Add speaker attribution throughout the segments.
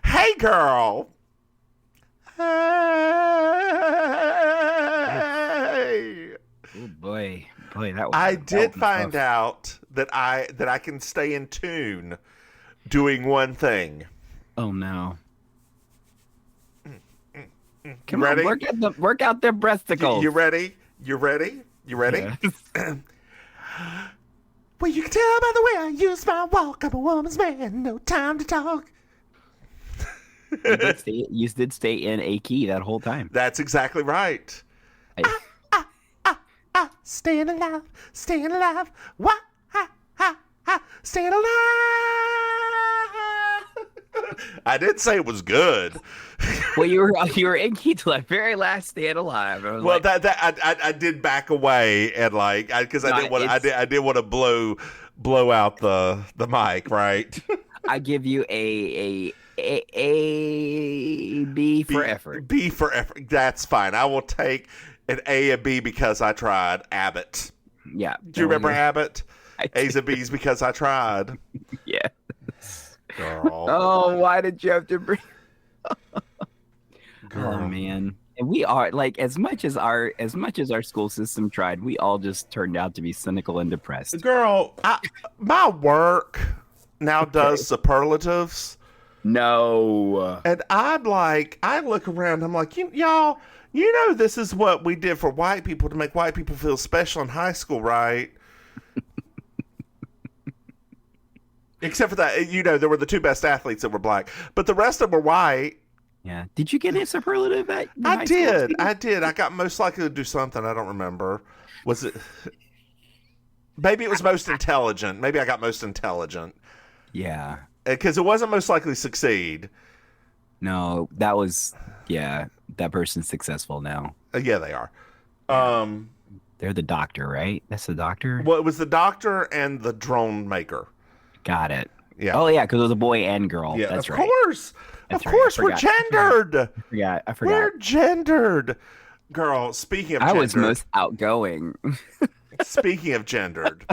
Speaker 1: Hey, girl. Hey.
Speaker 2: Oh boy, that was.
Speaker 1: I did find out that I can stay in tune doing one thing.
Speaker 2: Oh no.
Speaker 1: Come on,
Speaker 2: work out their breasticles.
Speaker 1: You ready? You ready?
Speaker 2: Yes.
Speaker 1: Well, you can tell by the way I use my walk. I'm a woman's man. No time to talk.
Speaker 2: You did stay in a key that whole time.
Speaker 1: That's exactly right. Staying alive. What? Staying alive. I didn't say it was good.
Speaker 2: Well, you were in key till the very last Staying Alive.
Speaker 1: Well, I did back away and because I didn't want to blow out the mic, right?
Speaker 2: I give you a B for effort.
Speaker 1: B for effort. That's fine. I will take an A and B because I tried. Abbott.
Speaker 2: Yeah.
Speaker 1: Do you remember Abbott? A's and B's because I tried.
Speaker 2: Yeah.
Speaker 1: Girl.
Speaker 2: Oh, why did you have to bring?
Speaker 1: Girl.
Speaker 2: Oh man. And we are as much as our school system tried, we all just turned out to be cynical and depressed.
Speaker 1: Girl, my work now does superlatives.
Speaker 2: No.
Speaker 1: And I'm like, I look around, I'm like, y'all, this is what we did for white people to make white people feel special in high school, right? Except for that, there were the two best athletes that were black, but the rest of them were white.
Speaker 2: Yeah. Did you get a superlative at
Speaker 1: I did. I got most likely to do something. I don't remember. Was it? Maybe it was most intelligent. Maybe I got most intelligent.
Speaker 2: Yeah.
Speaker 1: Because it wasn't most likely succeed.
Speaker 2: No, that was, that person's successful now.
Speaker 1: Yeah, they are.
Speaker 2: They're the doctor, right? That's the doctor?
Speaker 1: Well, it was the doctor and the drone maker.
Speaker 2: Got it.
Speaker 1: Yeah.
Speaker 2: Oh, yeah, because it was a boy and girl.
Speaker 1: Yeah,
Speaker 2: that's right.
Speaker 1: Of course, we're gendered.
Speaker 2: Yeah, I forgot.
Speaker 1: We're gendered. Girl, speaking of gendered.
Speaker 2: I was most outgoing.
Speaker 1: Speaking of gendered,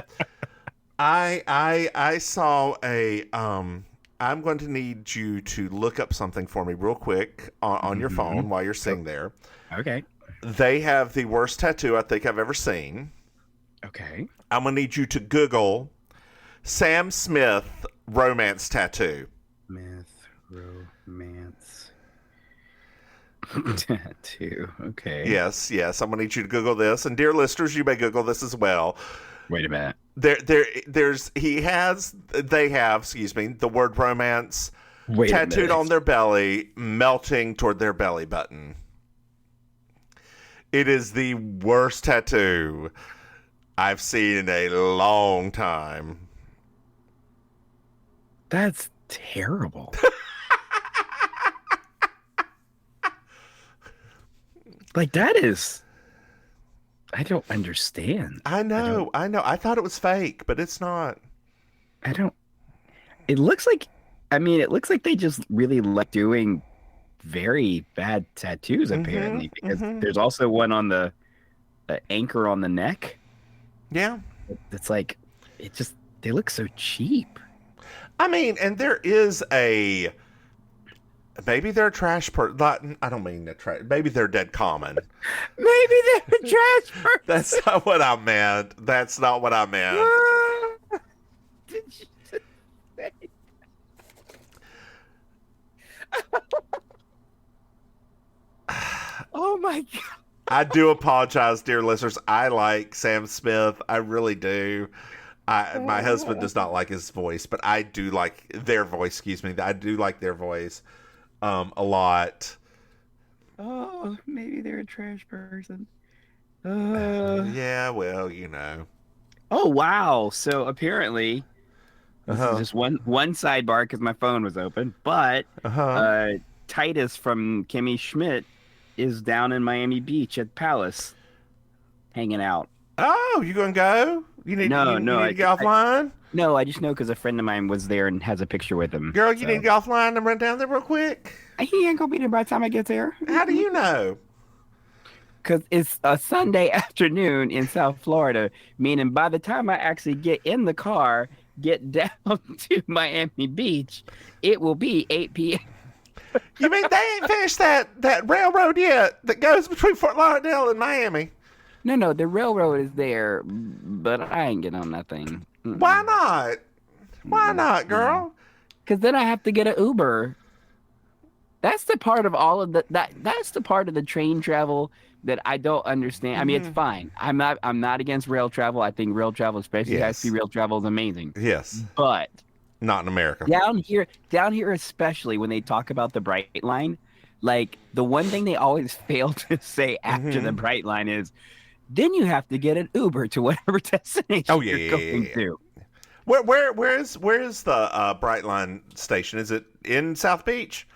Speaker 1: I saw a I'm going to need you to look up something for me real quick on your phone while you're sitting there.
Speaker 2: Okay.
Speaker 1: They have the worst tattoo I think I've ever seen.
Speaker 2: Okay.
Speaker 1: I'm going to need you to Google Sam Smith romance tattoo.
Speaker 2: Smith romance tattoo. Okay.
Speaker 1: Yes. I'm going to need you to Google this. And dear listeners, you may Google this as well.
Speaker 2: Wait a minute.
Speaker 1: They have the word romance tattooed on their belly, melting toward their belly button. It is the worst tattoo I've seen in a long time.
Speaker 2: That's terrible. That is... I don't understand.
Speaker 1: I know. I thought it was fake, but it's not.
Speaker 2: It looks like they just really like doing very bad tattoos, apparently, because there's also one on the anchor on the neck.
Speaker 1: Yeah.
Speaker 2: It's they look so cheap.
Speaker 1: I mean, and there is maybe they're trash person. I don't mean that trash. Maybe they're dead common.
Speaker 2: Maybe they're trash person.
Speaker 1: That's not what I meant.
Speaker 2: Did you just say? Oh my God.
Speaker 1: I do apologize, dear listeners. I like Sam Smith. I really do. My husband does not like his voice, but I do like their voice. Excuse me. I do like their voice a lot.
Speaker 2: Oh, maybe they're a trash person.
Speaker 1: Yeah, well,
Speaker 2: Oh, wow. So apparently, this is just one sidebar because my phone was open, but Titus from Kimmy Schmidt is down in Miami Beach at Palace hanging out.
Speaker 1: Oh, you gonna go? You need to get offline?
Speaker 2: No, I just know because a friend of mine was there and has a picture with him.
Speaker 1: Girl, you need to get offline and run down there real quick.
Speaker 2: He ain't gonna be there by the time I get there.
Speaker 1: How do you know?
Speaker 2: Because it's a Sunday afternoon in South Florida, meaning by the time I actually get in the car, get down to Miami Beach, it will be 8 p.m.
Speaker 1: You mean they ain't finished that railroad yet that goes between Fort Lauderdale and Miami?
Speaker 2: No, the railroad is there, but I ain't getting on that thing.
Speaker 1: Why not? Why not, girl?
Speaker 2: Because then I have to get an Uber. That's the part of all of that's the part of the train travel that I don't understand. I mean, it's fine. I'm not against rail travel. I think rail travel, especially high-speed rail travel, is amazing.
Speaker 1: Yes.
Speaker 2: But
Speaker 1: not in America.
Speaker 2: Down here, especially when they talk about the Bright Line, like the one thing they always fail to say after the Bright Line is, then you have to get an Uber to whatever destination you're going to.
Speaker 1: Where is the Bright Line station? Is it in South Beach?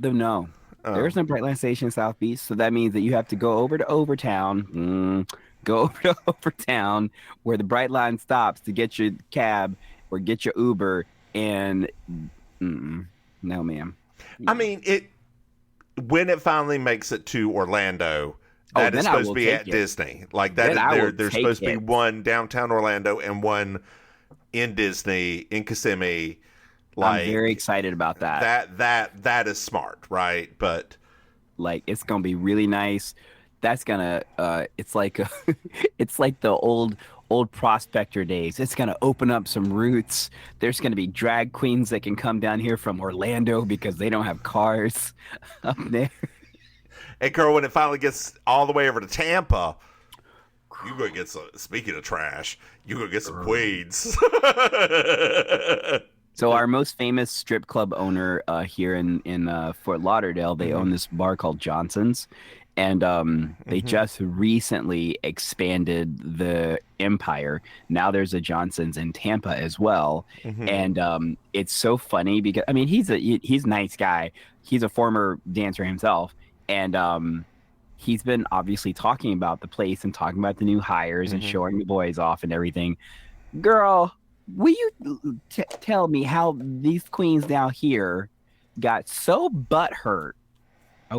Speaker 2: No. There's no Bright Line station in South Beach, so that means that you have to go over to Overtown, where the Bright Line stops to get your cab or get your Uber, and no, ma'am.
Speaker 1: I mean, when it finally makes it to Orlando, that is supposed to be at Disney. Like that, there's supposed to be one downtown Orlando and one in Disney in Kissimmee.
Speaker 2: Like, I'm very excited about that.
Speaker 1: That is smart, right? But
Speaker 2: like, it's gonna be really nice. That's gonna it's like the old prospector days. It's gonna open up some roots. There's gonna be drag queens that can come down here from Orlando because they don't have cars up there.
Speaker 1: Hey, girl, when it finally gets all the way over to Tampa, you gonna get some. Speaking of trash, you gonna get some queens.
Speaker 2: So our most famous strip club owner here in Fort Lauderdale, they own this bar called Johnson's, and they just recently expanded the empire. Now there's a Johnson's in Tampa as well, and it's so funny because I mean he's a nice guy. He's a former dancer himself, and he's been obviously talking about the place and talking about the new hires and showing the boys off and everything. Girl, will you tell me how these queens down here got so butthurt, so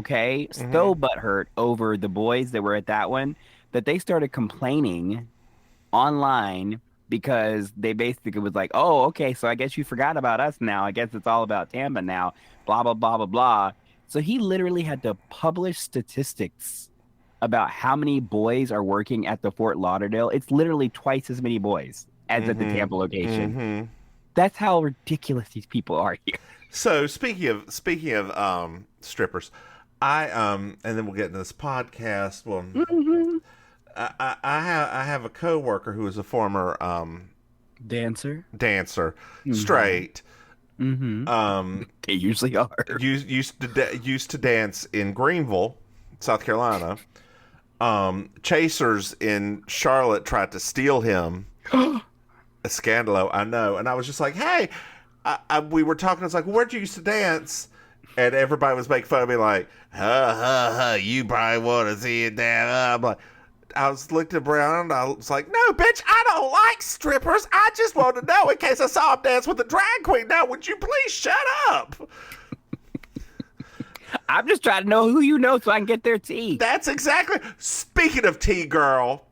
Speaker 2: butthurt over the boys that were at that one, that they started complaining online because they basically was like, oh, okay, so I guess you forgot about us now. I guess it's all about Tampa now, blah, blah, blah, blah, blah. So he literally had to publish statistics about how many boys are working at the Fort Lauderdale. It's literally twice as many boys as at the Tampa location. That's how ridiculous these people are here.
Speaker 1: So speaking of strippers, I and then we'll get into this podcast. Well, I have a coworker who is a former
Speaker 2: dancer,
Speaker 1: straight.
Speaker 2: They usually are.
Speaker 1: Used to dance in Greenville, South Carolina. Chasers in Charlotte tried to steal him. A scandalo, I know. And I was just like, hey, we were talking. I was like, where'd you used to dance? And everybody was making fun of me like, you probably want to see it there. I'm like, I was looking around. I was like, no, bitch, I don't like strippers. I just want to know in case I saw him dance with a drag queen. Now, would you please shut up?
Speaker 2: I'm just trying to know who you know so I can get their tea.
Speaker 1: That's exactly. Speaking of tea, girl.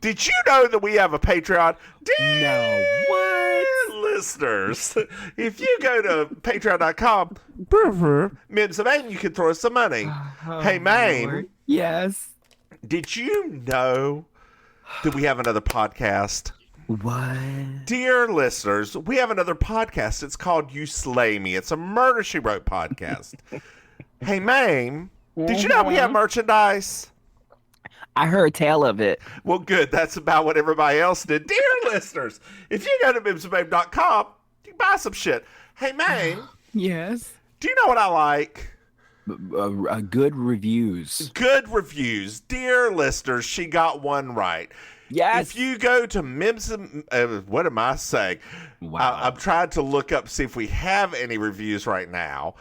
Speaker 1: Did you know that we have a Patreon?
Speaker 2: No. What?
Speaker 1: Listeners, if you go to patreon.com, MrMahaffey, you can throw us some money. Hey, Maim.
Speaker 2: Lord. Yes.
Speaker 1: Did you know that we have another podcast?
Speaker 2: What?
Speaker 1: Dear listeners, we have another podcast. It's called You Slay Me. It's a Murder, She Wrote podcast. Hey, Maim, did you know we have merchandise?
Speaker 2: I heard tell of it.
Speaker 1: Well, good. That's about what everybody else did. Dear listeners, if you go to MrMahaffey.com, you can buy some shit. Hey, Maim.
Speaker 2: Yes.
Speaker 1: Do you know what I like?
Speaker 2: Good reviews.
Speaker 1: Good reviews. Dear listeners, she got one right.
Speaker 2: Yes.
Speaker 1: If you go to Mims, what am I saying?
Speaker 2: Wow.
Speaker 1: I'm trying to look up, see if we have any reviews right now.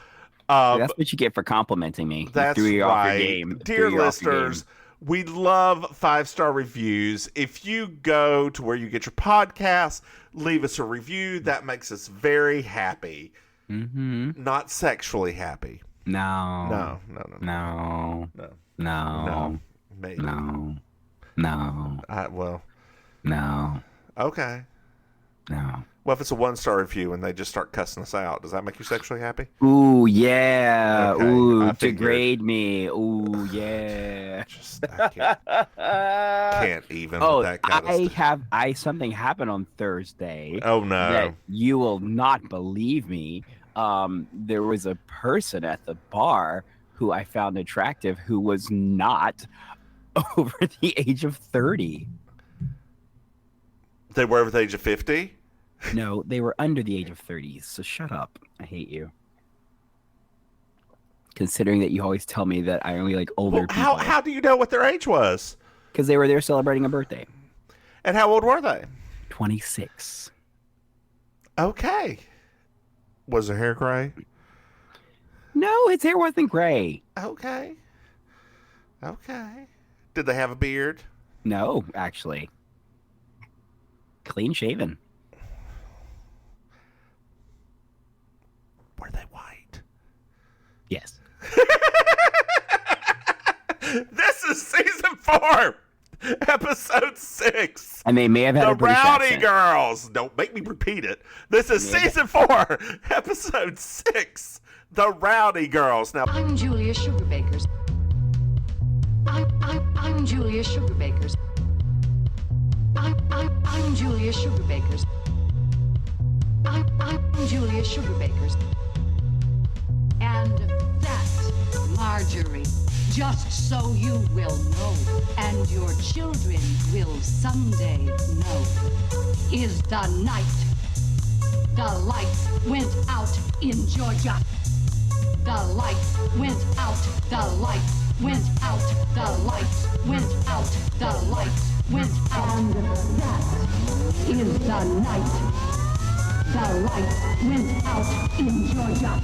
Speaker 2: That's what you get for complimenting me.
Speaker 1: That's
Speaker 2: right.
Speaker 1: Off your game. Dear listeners, we love 5-star reviews. If you go to where you get your podcast, leave us a review. That makes us very happy. Not sexually happy.
Speaker 2: No.
Speaker 1: Maybe.
Speaker 2: No.
Speaker 1: Well. No. Okay.
Speaker 2: No. No.
Speaker 1: Well, if it's a 1-star review and they just start cussing us out, does that make you sexually happy?
Speaker 2: Ooh, yeah.
Speaker 1: Okay,
Speaker 2: Ooh,
Speaker 1: I figured.
Speaker 2: degrade me. Ooh, yeah.
Speaker 1: I can't even with that kind of stuff.
Speaker 2: Something happened on Thursday.
Speaker 1: Oh, no.
Speaker 2: That you will not believe me. There was a person at the bar who I found attractive who was not over the age of 30.
Speaker 1: They were over the age of 50?
Speaker 2: No, they were under the age of 30. So shut up. I hate you. Considering that you always tell me that I only like older people.
Speaker 1: How do you know what their age was?
Speaker 2: Because they were there celebrating a birthday.
Speaker 1: And how old were they?
Speaker 2: 26.
Speaker 1: Okay. Was their hair gray?
Speaker 2: No, his hair wasn't gray.
Speaker 1: Okay. Did they have a beard?
Speaker 2: No, actually. Clean shaven.
Speaker 1: Were they white?
Speaker 2: Yes.
Speaker 1: This is season 4, episode 6.
Speaker 2: And they may have had a British
Speaker 1: Rowdy
Speaker 2: accent.
Speaker 1: Girls. Don't make me repeat it. This is season 4, episode 6. The Rowdy Girls. Now,
Speaker 3: I'm Julia Sugarbakers. I'm Julia Sugarbakers. I'm Julia Sugarbakers. I'm Julia Sugarbakers. And that's Marjorie. Just so you will know, and your children will someday know, is the night the lights went out in Georgia. The lights went out, the lights went out, the lights went out, the lights went out. And that is the night the lights went out in Georgia.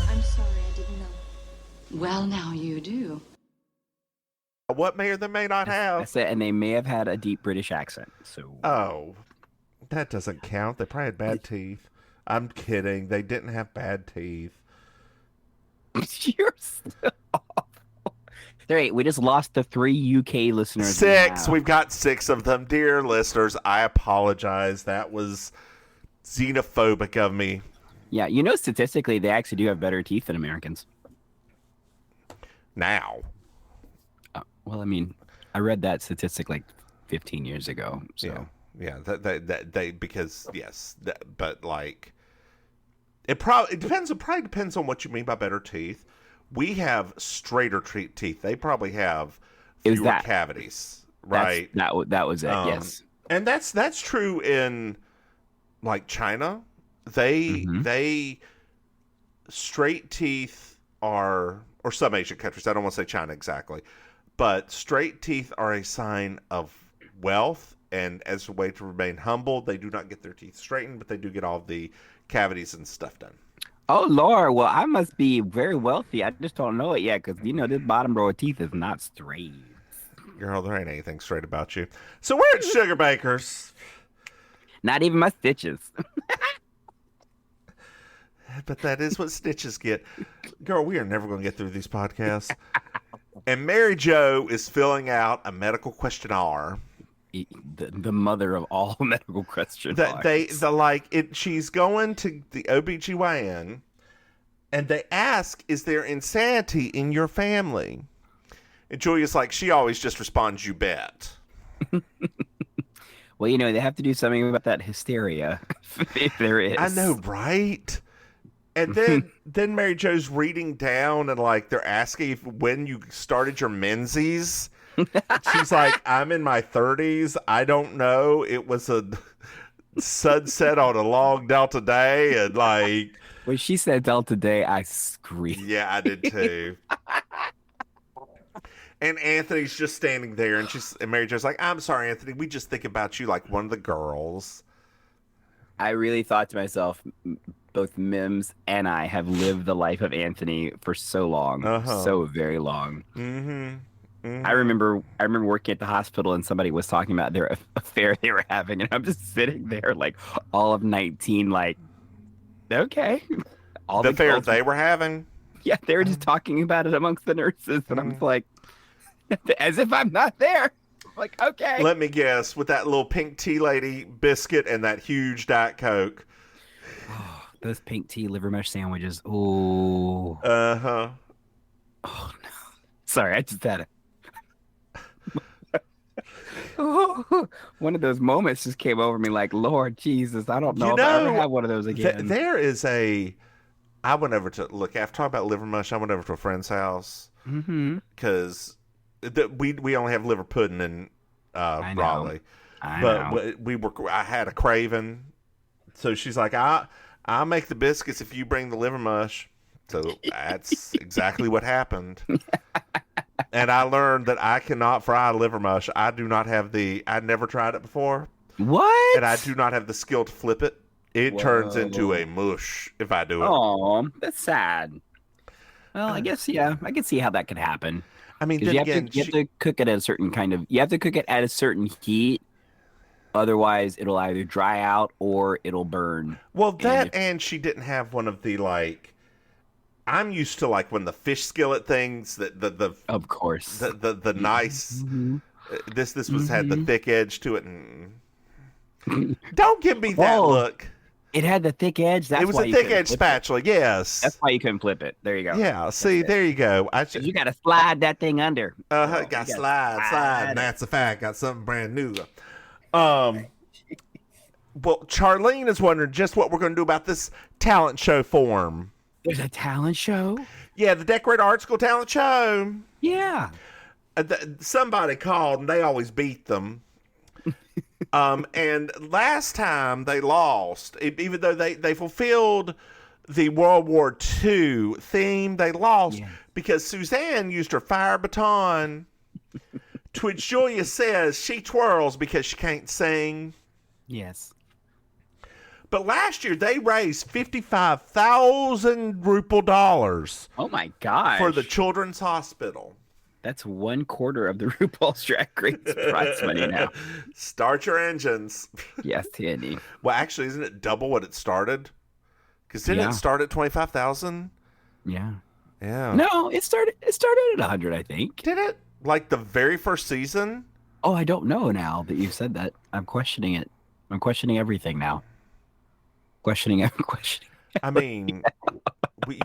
Speaker 4: I'm sorry, I didn't know.
Speaker 3: Well, now you do.
Speaker 1: what may or they may not have.
Speaker 2: That's it, and they may have had a deep British accent. So.
Speaker 1: Oh, that doesn't count. They probably had bad teeth. I'm kidding. They didn't have bad teeth.
Speaker 2: You're so awful. Right, we just lost the 3 UK listeners.
Speaker 1: 6. We've got 6 of them. Dear listeners, I apologize. That was xenophobic of me.
Speaker 2: Yeah, statistically, they actually do have better teeth than Americans.
Speaker 1: Now.
Speaker 2: Well, I mean, I read that statistic like 15 years ago. So.
Speaker 1: Yeah. They because yes, but like, it probably depends. It probably depends on what you mean by better teeth. We have straighter teeth. They probably have fewer cavities, right?
Speaker 2: That was it. Yes,
Speaker 1: and that's true in like China. They straight teeth are, or some Asian countries. I don't want to say China exactly, but straight teeth are a sign of wealth, and as a way to remain humble, they do not get their teeth straightened, but they do get all the cavities and stuff done.
Speaker 2: Oh, Lord. Well, I must be very wealthy. I just don't know it yet because, this bottom row of teeth is not straight.
Speaker 1: Girl, there ain't anything straight about you. So we're at Sugar Bakers.
Speaker 2: Not even my stitches.
Speaker 1: But that is what stitches get. Girl, we are never going to get through these podcasts. And Maryjo is filling out a medical questionnaire.
Speaker 2: The mother of all medical questions.
Speaker 1: She's going to the OBGYN and they ask, is there insanity in your family? And Julia's like, she always just responds, you bet.
Speaker 2: Well, they have to do something about that hysteria. If there is.
Speaker 1: I know, right? And then Maryjo's reading down and like they're asking when you started your menses. She's like, I'm in my 30s. I don't know. It was a sunset on a long Delta day. And like,
Speaker 2: when she said Delta day, I screamed.
Speaker 1: Yeah, I did too. And Anthony's just standing there. And Maryjo's like, I'm sorry, Anthony. We just think about you like one of the girls.
Speaker 2: I really thought to myself, both Mims and I have lived the life of Anthony for so long. So very long.
Speaker 1: Mm-hmm. Mm-hmm.
Speaker 2: I remember working at the hospital and somebody was talking about their affair they were having, and I'm just sitting there like all of 19, like, okay. All
Speaker 1: the affair they were having?
Speaker 2: Yeah, they were just talking about it amongst the nurses, and I'm like, as if I'm not there. Like, okay.
Speaker 1: Let me guess, with that little pink tea lady biscuit and that huge Diet Coke.
Speaker 2: Oh, those pink tea liver mush sandwiches. Oh.
Speaker 1: Uh-huh.
Speaker 2: Oh, no. Sorry, I just had a... One of those moments just came over me like, Lord Jesus, I don't know if I ever have one of those again.
Speaker 1: There is a... I went over to... Look, after talking about liver mush, I went over to a friend's house. Because we only have liver pudding in Raleigh.
Speaker 2: I know.
Speaker 1: I had a craving. So she's like, I'll make the biscuits if you bring the liver mush. So that's exactly what happened. And I learned that I cannot fry liver mush. I do not have I never tried it before.
Speaker 2: What?
Speaker 1: And I do not have the skill to flip it. It turns into a mush if I do it.
Speaker 2: Oh, that's sad. Well, I guess, yeah, I can see how that could happen.
Speaker 1: I mean,
Speaker 2: you have to cook it at a certain you have to cook it at a certain heat. Otherwise, it'll either dry out or it'll burn.
Speaker 1: Well, and she didn't have one of the, like, I'm used to, like, when the fish skillet things, the
Speaker 2: of course,
Speaker 1: the nice, this had the thick edge to it. And don't give me that look.
Speaker 2: It had the thick edge.
Speaker 1: It was a thick edge spatula. Yes,
Speaker 2: that's why you couldn't flip it. There you go.
Speaker 1: Yeah. See, there you go.
Speaker 2: You got to slide that thing under.
Speaker 1: Got slide. And that's a fact. Got something brand new. Well, Charlene is wondering just what we're going to do about this talent show form.
Speaker 2: There's a talent show?
Speaker 1: Yeah, the Decorate Art School talent show.
Speaker 2: Yeah.
Speaker 1: Somebody called and they always beat them. And last time they lost, even though they fulfilled the World War II theme, they lost because Suzanne used her fire baton, to which Julia says she twirls because she can't sing.
Speaker 2: Yes.
Speaker 1: But last year they raised 55,000 ruble dollars.
Speaker 2: Oh my gosh!
Speaker 1: For the Children's Hospital.
Speaker 2: That's 1/4 of the RuPaul's Drag Race prize money now.
Speaker 1: Start your engines.
Speaker 2: Yes, Tandy.
Speaker 1: Well, actually, isn't it double what it started? Because didn't it start at 25,000?
Speaker 2: Yeah.
Speaker 1: Yeah.
Speaker 2: No, it started at 100, I think.
Speaker 1: Did it? Like the very first season?
Speaker 2: Oh, I don't know now that you've said that. I'm questioning it. I'm questioning everything now. Questioning.
Speaker 1: I mean,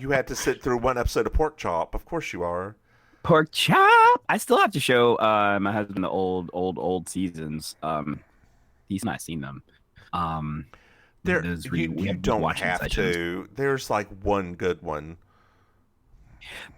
Speaker 1: you had to sit through one episode of Pork Chop. Of course you are.
Speaker 2: Pork Chop. I still have to show my husband the old seasons. He's not seen them.
Speaker 1: You don't have to. There's like one good one.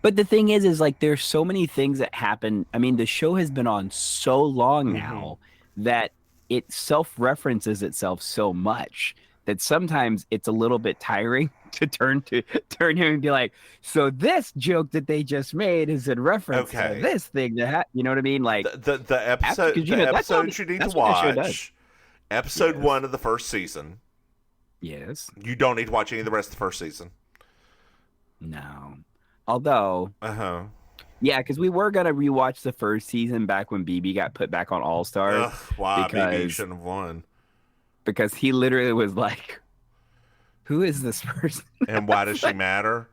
Speaker 2: But the thing is like there's so many things that happen. I mean, the show has been on so long now that it self-references itself so much that sometimes it's a little bit tiring to turn him and be like, so this joke that they just made is in reference to this thing that you know what I mean? Like
Speaker 1: the episode you need to watch. Episode 1 of the first season.
Speaker 2: Yes.
Speaker 1: You don't need to watch any of the rest of the first season.
Speaker 2: No. Although yeah, because we were gonna rewatch the first season back when BB got put back on All Stars.
Speaker 1: Why BB shouldn't have won?
Speaker 2: Because he literally was like, "Who is this person?
Speaker 1: And why does she matter?"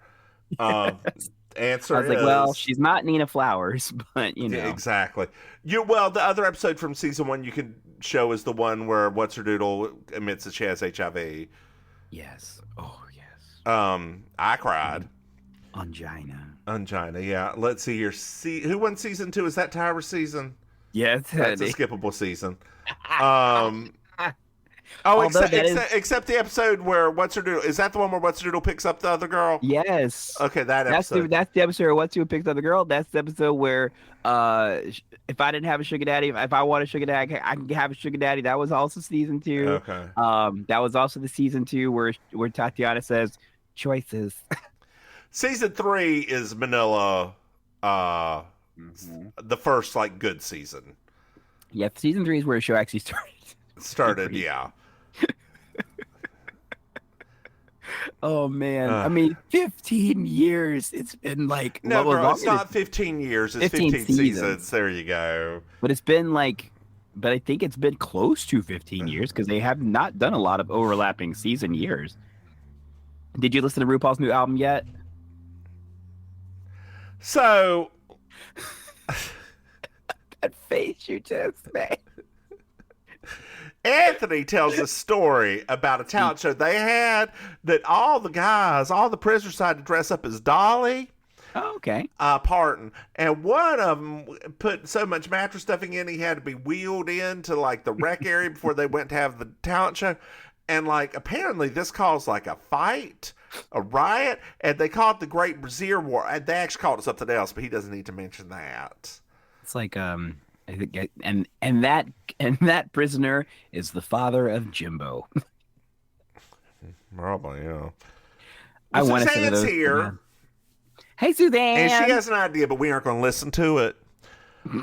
Speaker 1: Answer:
Speaker 2: I was like, "Well, she's not Nina Flowers, but you know
Speaker 1: exactly." The other episode from season 1 you can show is the one where What's Her Doodle admits that she has HIV.
Speaker 2: Yes. Oh yes.
Speaker 1: I cried.
Speaker 2: Angina.
Speaker 1: Yeah. Let's see here. Who won season 2? Is that Tyra's season?
Speaker 2: Yes,
Speaker 1: that's a skippable season. Except the episode where What's Her Doodle. Is that the one where What's Her Doodle picks up the other girl?
Speaker 2: Yes.
Speaker 1: Okay, that episode.
Speaker 2: That's the episode where What's Her Doodle picks up the girl. That's the episode where if I didn't have a sugar daddy, if I want a sugar daddy, I can have a sugar daddy. That was also season 2.
Speaker 1: Okay.
Speaker 2: That was also the season 2 where Tatiana says choices.
Speaker 1: Season 3 is Manila. The first like good season.
Speaker 2: Yeah, season 3 is where the show actually started.
Speaker 1: Yeah.
Speaker 2: Oh man, I mean, 15 years. It's been like
Speaker 1: no, bro, it's not 15 years. It's 15 seasons. There you go.
Speaker 2: But it's been like, I think it's been close to 15 years because they have not done a lot of overlapping season years. Did you listen to RuPaul's new album yet?
Speaker 1: So,
Speaker 2: That face you just made.
Speaker 1: Anthony tells a story about a talent show they had that all the prisoners had to dress up as Dolly.
Speaker 2: Oh, okay.
Speaker 1: Parton, and one of them put so much mattress stuffing in he had to be wheeled into like the rec area before they went to have the talent show. And like apparently this caused like a fight, a riot, and they called it the Great Brazier War. And they actually called it something else, but he doesn't need to mention that.
Speaker 2: It's like I think and that prisoner is the father of Jimbo.
Speaker 1: Probably, yeah.
Speaker 2: I want to say
Speaker 1: Suzanne's here.
Speaker 2: Hey, Suzanne.
Speaker 1: And she has an idea, but we aren't going to listen to it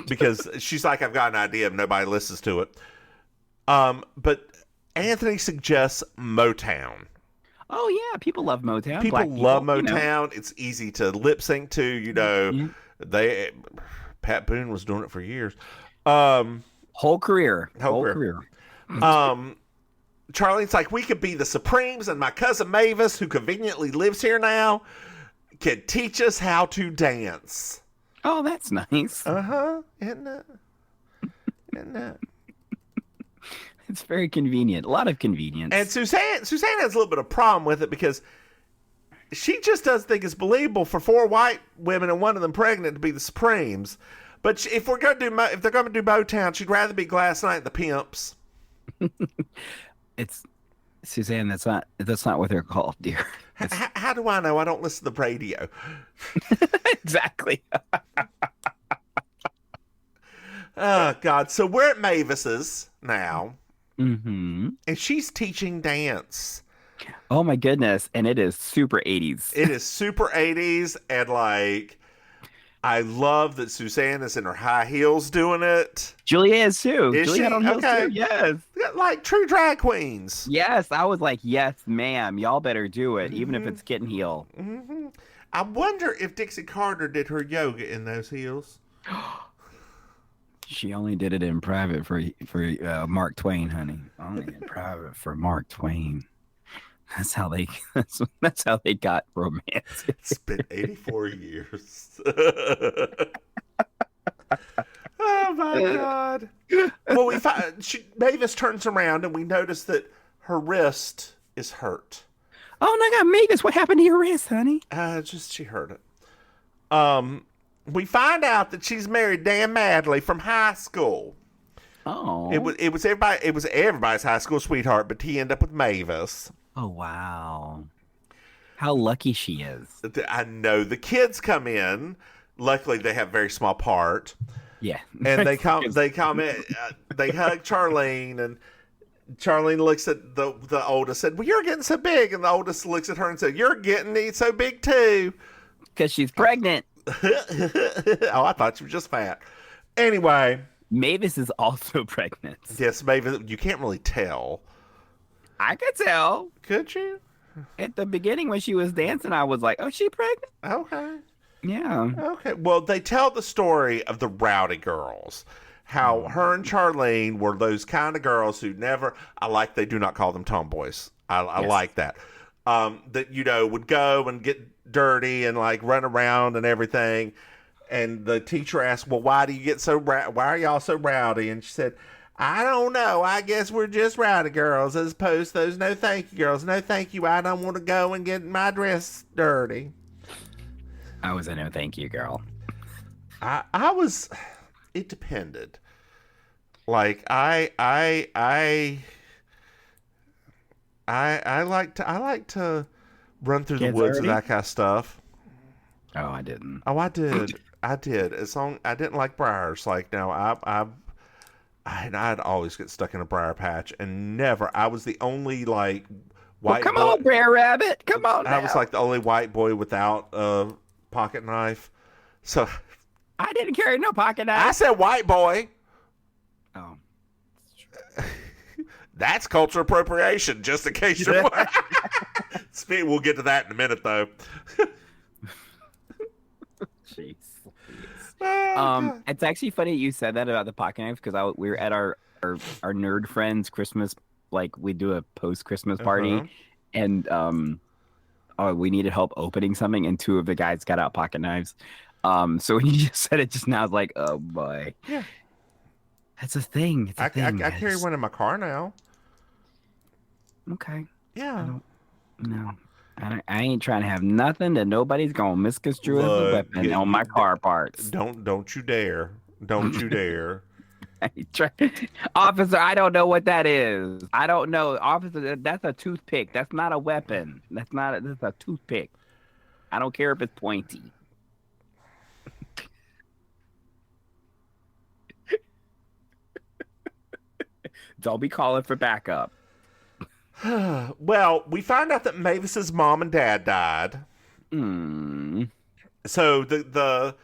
Speaker 1: because she's like, I've got an idea, and nobody listens to it. But Anthony suggests Motown.
Speaker 2: Oh yeah, people love Motown.
Speaker 1: People love Motown. It's easy to lip sync to. You know, Pat Boone was doing it for years.
Speaker 2: Whole career.
Speaker 1: Charlene's like, we could be the Supremes, and my cousin Mavis, who conveniently lives here now, can teach us how to dance.
Speaker 2: Oh, that's nice.
Speaker 1: Isn't it?
Speaker 2: It's very convenient. A lot of convenience.
Speaker 1: And Suzanne has a little bit of problem with it because she just doesn't think it's believable for 4 white women and one of them pregnant to be the Supremes. But if they're going to do Motown, she'd rather be Glass Knight and the Pimps.
Speaker 2: It's Suzanne. That's not what they're called, dear.
Speaker 1: How do I know? I don't listen to the radio.
Speaker 2: Exactly.
Speaker 1: Oh God! So we're at Mavis's now,
Speaker 2: and
Speaker 1: she's teaching dance.
Speaker 2: Oh my goodness! And it is super 80s.
Speaker 1: It is super 80s, and like, I love that Suzanne is in her high heels doing it.
Speaker 2: Julia is too.
Speaker 1: Is
Speaker 2: Julia
Speaker 1: she?
Speaker 2: had on heels
Speaker 1: Okay.
Speaker 2: too. Yes.
Speaker 1: Like true drag queens.
Speaker 2: Yes, I was like, yes, ma'am. Y'all better do it, even if it's kitten heel.
Speaker 1: I wonder if Dixie Carter did her yoga in those heels.
Speaker 2: She only did it in private for Mark Twain, honey. Only in private for Mark Twain. That's how they got romance.
Speaker 1: It's been 84 years. Oh my God. Well, Mavis turns around and we notice that her wrist is hurt.
Speaker 2: Oh my God, Mavis, what happened to your wrist, honey?
Speaker 1: She hurt it. We find out that she's married Dan Madley from high school.
Speaker 2: Oh.
Speaker 1: It was everybody's high school sweetheart, but he ended up with Mavis.
Speaker 2: Oh wow. How lucky she is.
Speaker 1: I know. The kids come in. Luckily they have a very small part.
Speaker 2: Yeah.
Speaker 1: And they come in, they hug Charlene, and Charlene looks at the oldest and said, well, you're getting so big. And the oldest looks at her and said, you're getting so big too.
Speaker 2: Because she's pregnant.
Speaker 1: Oh, I thought she was just fat. Anyway.
Speaker 2: Mavis is also pregnant.
Speaker 1: Yes, Mavis. You can't really tell.
Speaker 2: I could tell.
Speaker 1: Could you?
Speaker 2: At the beginning when she was dancing, I was like, oh, she pregnant?
Speaker 1: Okay.
Speaker 2: Yeah.
Speaker 1: Okay. Well, they tell the story of the Rowdy girls. How her and Charlene were those kind of girls who they do not call them tomboys. I like that. That, would go and get dirty and like run around and everything. And the teacher asked, well, why are y'all so rowdy? And she said, I don't know. I guess we're just rowdy girls as opposed to those no thank you girls. No thank you. I don't want to go and get my dress dirty.
Speaker 2: I was a no thank you girl.
Speaker 1: I was, it depended. Like I like to run through the woods and that kind of stuff.
Speaker 2: Oh, I didn't.
Speaker 1: Oh, I did. I did. As long I didn't like briars. Like no, I'd always get stuck in a briar patch and never. I was the only like white.
Speaker 2: Well, come on, Brer Rabbit. Come on.
Speaker 1: I was like the only white boy without a pocket knife. So
Speaker 2: I didn't carry no pocket knife.
Speaker 1: I said white boy.
Speaker 2: Oh.
Speaker 1: That's cultural appropriation, just in case you're we'll get to that in a minute, though.
Speaker 2: Jeez. It's actually funny you said that about the pocket knife because we were at our nerd friends' Christmas, like we do a post-Christmas party, and we needed help opening something, and 2 of the guys got out pocket knives. So when you just said it just now, I was like, oh boy.
Speaker 1: Yeah.
Speaker 2: That's a thing. It's a thing.
Speaker 1: I carry one in my car now.
Speaker 2: Okay.
Speaker 1: Yeah.
Speaker 2: No. I ain't trying to have nothing that nobody's gonna misconstrue as a weapon on my car parts.
Speaker 1: Don't you dare. Don't you dare.
Speaker 2: Officer, I don't know what that is. I don't know. Officer, that's a toothpick. That's not a weapon. That's a toothpick. I don't care if it's pointy. Don't be calling for backup.
Speaker 1: Well, we find out that Mavis's mom and dad died. So the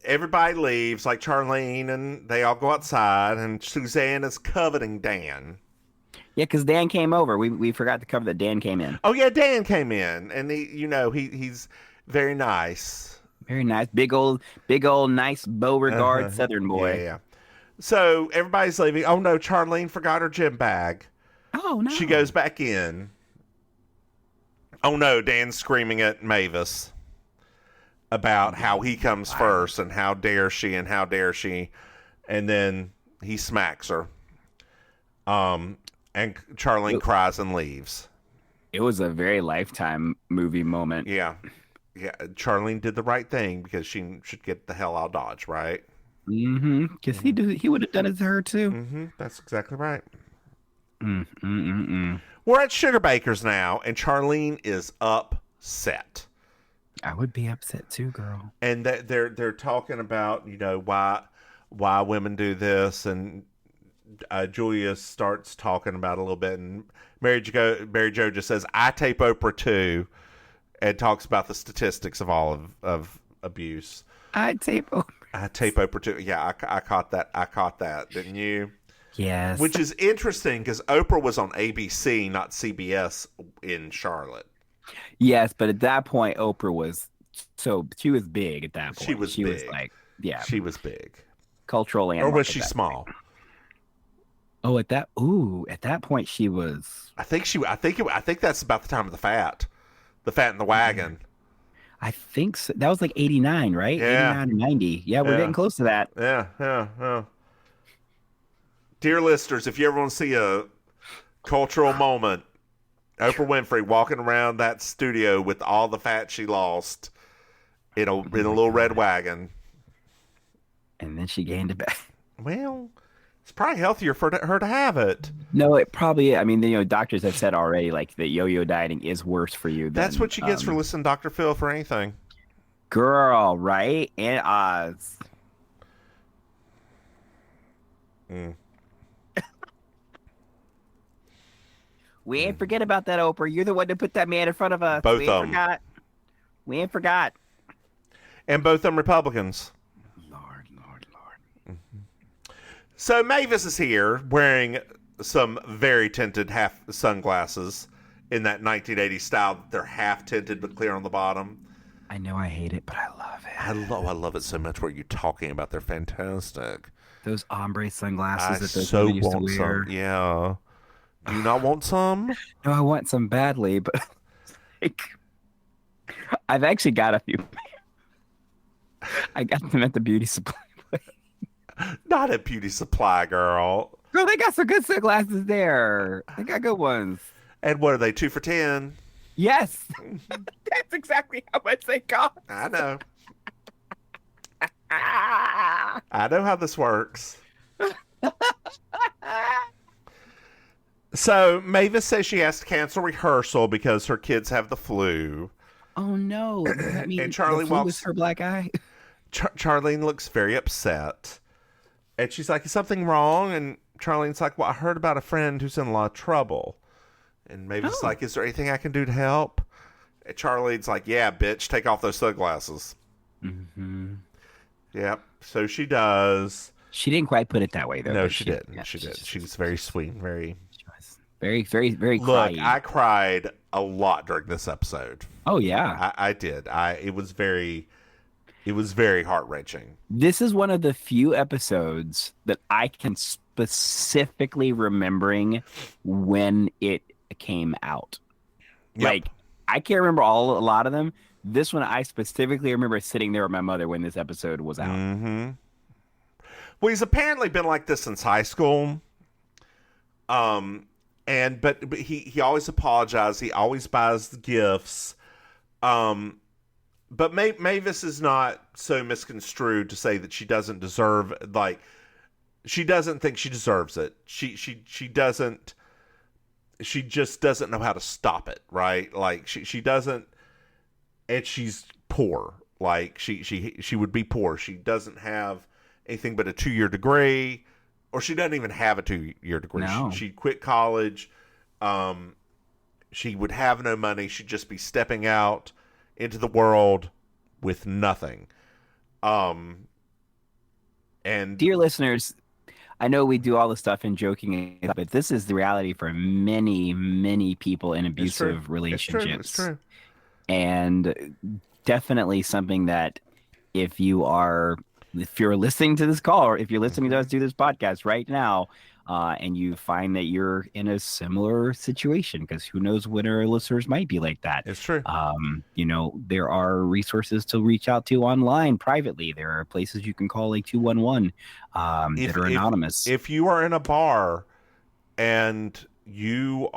Speaker 1: everybody leaves, like Charlene, and they all go outside, and Suzanne is coveting Dan.
Speaker 2: Yeah, because Dan came over. We forgot to cover that Dan came in.
Speaker 1: Oh yeah, Dan came in, and he's very nice.
Speaker 2: Very nice, big old, nice Beauregard Southern boy.
Speaker 1: Yeah. So everybody's leaving. Oh no, Charlene forgot her gym bag.
Speaker 2: Oh no.
Speaker 1: She goes back in. Oh no, Dan's screaming at Mavis about how he comes first and how dare she. And then he smacks her. And Charlene cries and leaves.
Speaker 2: It was a very Lifetime movie moment.
Speaker 1: Yeah. Yeah. Charlene did the right thing because she should get the hell out of Dodge, right?
Speaker 2: Mm-hmm. Because he would have done it to her too.
Speaker 1: Mm-hmm. That's exactly right. We're at Sugar Baker's now, and Charlene is upset.
Speaker 2: I would be upset too, girl.
Speaker 1: And they're talking about why women do this, and Julia starts talking about it a little bit, and Maryjo just says, "I tape Oprah too," and talks about the statistics of all of abuse.
Speaker 2: I tape
Speaker 1: Oprah too. Yeah, I caught that. Didn't you?
Speaker 2: Yes.
Speaker 1: Which is interesting because Oprah was on ABC, not CBS in Charlotte.
Speaker 2: Yes, but at that point, Oprah was she was big at that point.
Speaker 1: She was big. She was big.
Speaker 2: Cultural landmark.
Speaker 1: Or was she small?
Speaker 2: Oh, at that point she was.
Speaker 1: I think that's about the time of the Fat in the Wagon.
Speaker 2: I think so. That was like 89, right?
Speaker 1: Yeah.
Speaker 2: 89 or 90. Yeah, we're getting close to that.
Speaker 1: Yeah. Dear listeners, if you ever want to see a cultural moment, Oprah Winfrey walking around that studio with all the fat she lost in a little red wagon. And
Speaker 2: then she gained it back.
Speaker 1: Well, it's probably healthier for her to have it.
Speaker 2: No, it probably is. I mean, doctors have said already, like, that yo-yo dieting is worse for you.
Speaker 1: That's what she gets for listening to Dr. Phil for anything.
Speaker 2: Girl, right? And Oz. We ain't forget about that, Oprah. You're the one that put that man in front of us.
Speaker 1: Both
Speaker 2: we
Speaker 1: of them.
Speaker 2: We ain't forgot.
Speaker 1: And both of them Republicans.
Speaker 2: Lord.
Speaker 1: Mm-hmm. So Mavis is here wearing some very tinted half sunglasses in that 1980s style. They're half tinted but clear on the bottom.
Speaker 2: I know I hate it, but I love it.
Speaker 1: I love it so much. What are you talking about? They're fantastic.
Speaker 2: Those ombre sunglasses that those
Speaker 1: so
Speaker 2: women used to
Speaker 1: want
Speaker 2: wear.
Speaker 1: some. Yeah. Do you not want some?
Speaker 2: No, I want some badly, but like, I've actually got a few. I got them at the beauty supply place.
Speaker 1: Not at beauty supply, girl.
Speaker 2: Girl, they got some good sunglasses there. They got good ones.
Speaker 1: And what are they, 2 for $10?
Speaker 2: Yes. That's exactly how much they cost.
Speaker 1: I know. I know how this works. So Mavis says she has to cancel rehearsal because her kids have the flu.
Speaker 2: Oh no! Does that mean
Speaker 1: and Charlie
Speaker 2: the flu
Speaker 1: walks.
Speaker 2: Was her black eye.
Speaker 1: Charlene looks very upset, and she's like, "Is something wrong?" And Charlene's like, "Well, I heard about a friend who's in a lot of trouble." And Mavis is like, "Is there anything I can do to help?" And Charlene's like, "Yeah, bitch, take off those sunglasses."
Speaker 2: Mm-hmm.
Speaker 1: Yep. So she does.
Speaker 2: She didn't quite put it that way, though.
Speaker 1: No, she didn't.
Speaker 2: Yeah,
Speaker 1: she did. She was very sweet, very.
Speaker 2: Very, very, very.
Speaker 1: Look,
Speaker 2: cryy.
Speaker 1: I cried a lot during this episode.
Speaker 2: Oh yeah,
Speaker 1: I did. It was very heart wrenching.
Speaker 2: This is one of the few episodes that I can specifically remembering when it came out.
Speaker 1: Yep.
Speaker 2: Like I can't remember a lot of them. This one I specifically remember sitting there with my mother when this episode was out.
Speaker 1: Mm-hmm. Well, he's apparently been like this since high school. But he always apologizes. He always buys the gifts. But Mavis is not so misconstrued to say that she doesn't deserve, like, she doesn't think she deserves it. She doesn't. She just doesn't know how to stop it, right? Like she doesn't, and she's poor. Like she would be poor. She doesn't have anything but a 2-year degree, or she doesn't even have a 2-year degree.
Speaker 2: No.
Speaker 1: She quit college. She would have no money. She'd just be stepping out into the world with nothing. And
Speaker 2: dear listeners, I know we do all the stuff and joking, but this is the reality for many, many people in abusive relationships.
Speaker 1: It's true.
Speaker 2: And definitely something that if you're listening to this call, or if you're listening to us do this podcast right now, and you find that you're in a similar situation, because who knows what our listeners might be like that.
Speaker 1: It's true.
Speaker 2: There are resources to reach out to online privately. There are places you can call, like 211, that are anonymous.
Speaker 1: If you are in a bar and you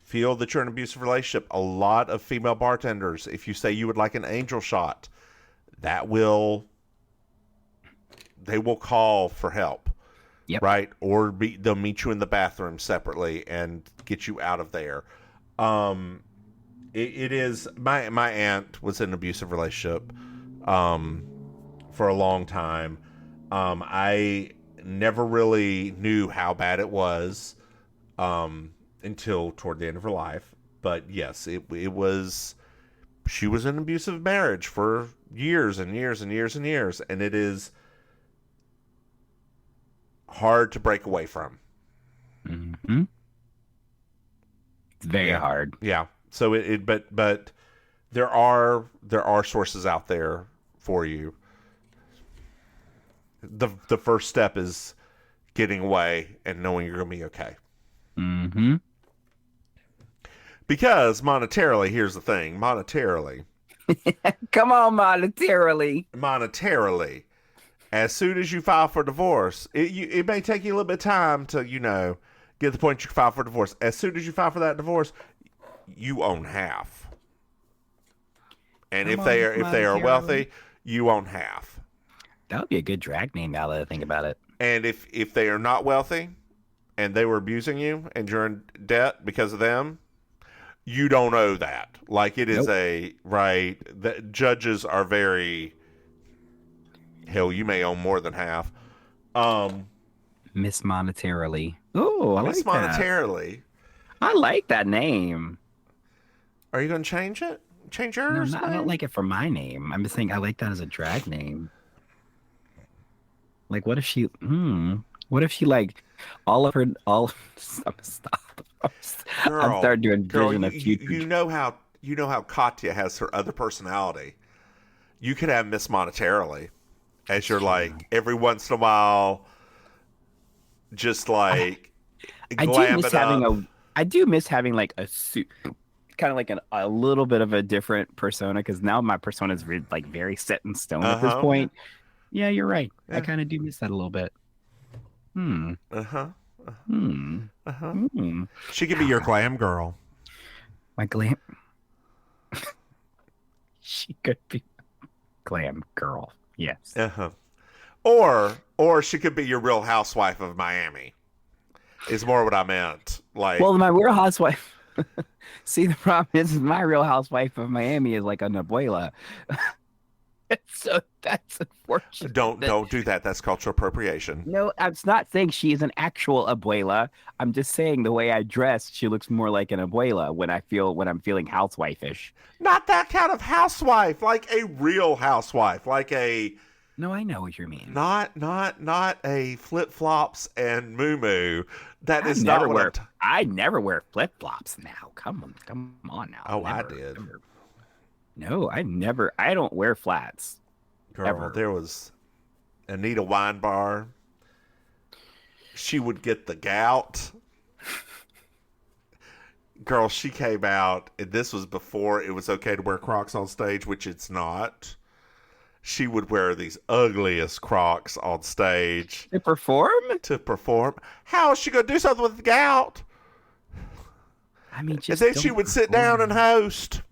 Speaker 1: feel that you're in an abusive relationship, a lot of female bartenders, if you say you would like an angel shot, they will call for help.
Speaker 2: Yep.
Speaker 1: Right? Or they'll meet you in the bathroom separately and get you out of there. It is, my aunt was in an abusive relationship for a long time. I never really knew how bad it was until toward the end of her life. But yes, it was, she was in an abusive marriage for years and years and years and years. And it is hard to break away from.
Speaker 2: Mm-hmm. It's very hard.
Speaker 1: Yeah. So but there are sources out there for you. The first step is getting away and knowing you're going to be okay.
Speaker 2: Mm-hmm.
Speaker 1: Because monetarily, here's the thing. Monetarily.
Speaker 2: Come on, monetarily.
Speaker 1: As soon as you file for divorce, it may take you a little bit of time to, get to the point you can file for divorce. As soon as you file for that divorce, you own half. And if they are wealthy, you own half.
Speaker 2: That would be a good drag name now that I think about it.
Speaker 1: And if they are not wealthy and they were abusing you and you're in debt because of them, you don't owe that. Like, it is that judges are very... Hell, you may own more than half.
Speaker 2: Miss Monetarily. Oh, I like that.
Speaker 1: Miss Monetarily.
Speaker 2: I like that name.
Speaker 1: Are you going to change it? Change yours?
Speaker 2: No, I don't like it for my name. I'm just saying I like that as a drag name. Like, what if she... like all of her... Stop.
Speaker 1: Girl,
Speaker 2: I'm starting to envision a future.
Speaker 1: You know how Katya has her other personality. You could have Miss Monetarily. As you're like, every once in a while, just like,
Speaker 2: I do miss having like a suit, kind of like a little bit of a different persona, because now my persona is very set in stone at this point. Yeah, you're right. Yeah. I kind of do miss that a little bit.
Speaker 1: She could be your glam girl.
Speaker 2: My glam. She could be glam girl. Yes.
Speaker 1: Or she could be your Real Housewife of Miami. Is more what I meant. Like,
Speaker 2: well, my Real Housewife. See, the problem is my Real Housewife of Miami is like an abuela. So that's unfortunate.
Speaker 1: Don't do that. That's cultural appropriation.
Speaker 2: No, I'm not saying she is an actual abuela. I'm just saying the way I dress, she looks more like an abuela when I'm feeling housewife-ish.
Speaker 1: Not that kind of housewife, like a real housewife, like a...
Speaker 2: No, I know what you mean.
Speaker 1: Not a flip-flops and moo-moo. That is not what
Speaker 2: I never wear flip-flops now. Come on now.
Speaker 1: Oh, I did.
Speaker 2: Never. No, I don't wear flats.
Speaker 1: Girl,
Speaker 2: ever.
Speaker 1: There was Anita Weinbar. She would get the gout. Girl, she came out, and this was before it was okay to wear Crocs on stage, which it's not. she would wear these ugliest Crocs on stage
Speaker 2: To perform?
Speaker 1: How is she going to do something with the gout?
Speaker 2: I mean,
Speaker 1: and then she would sit down and host.